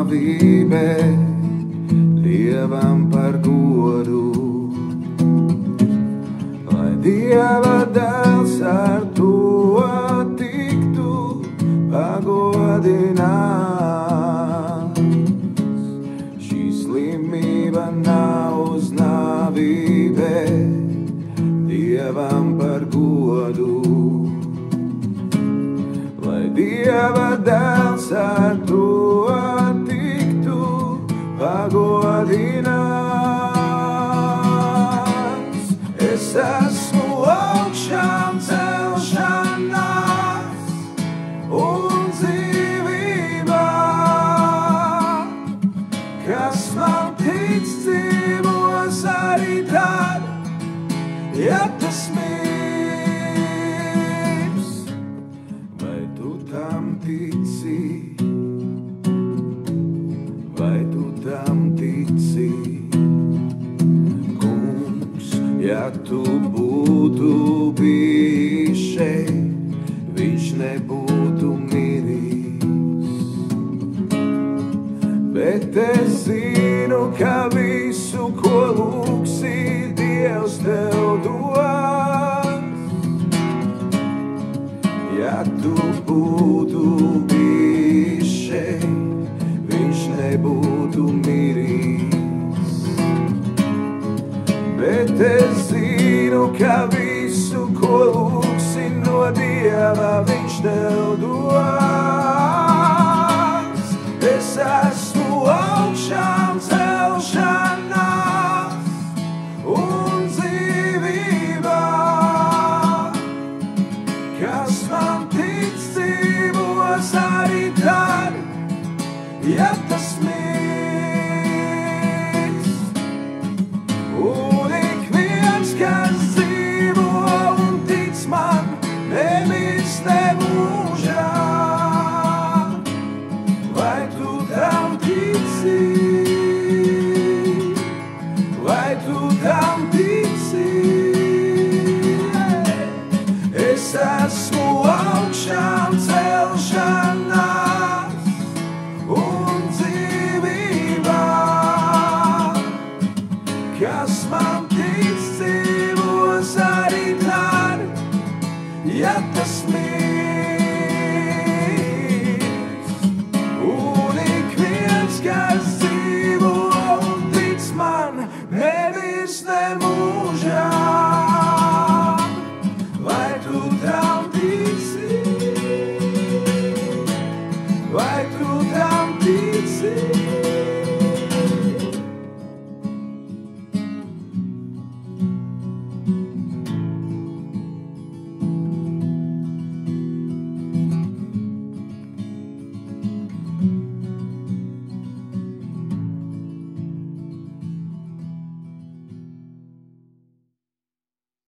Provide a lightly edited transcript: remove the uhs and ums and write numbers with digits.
nāvībe, Dievam par godu. Lai Dieva dēls ar to tiktu pagodināts. Šī slimība nav uz nāvībe, Dievam par godu. Lai Dieva dēls ar to tiktu pagodināts. Es esmu augšām celšanās un dzīvībā, kas man tic dzīvos arī tad, ja tas mirs. Vai tu tam tici? Vai tu tam tici? Kungs, ja tu būtu bijis šeit, viņš nebūtu miris. Bet es zinu, ka visu, ko lūgsi, Dievs tev dos. Ja tu būtu bijis šeit, viņš nebūtu miris. Bet es zinu, ka visu, ko lūgsi no Dieva, viņš tev dos. Es esmu augšām celšanās un dzīvībā, kas man tic dzīvos arī tad, ja tas mirs. Un ik viens, kas dzīvo un tic man, nemirs nemūžā. Vai tu tam tici? Vai tu tam tici? Es esmu augšām celšanās un dzīvībā, kas man tic dzīvos arī tad, ja tas mirs. Un ik viens, kas dzīvo un tic man, nemirs nemūžā. Vai tu tā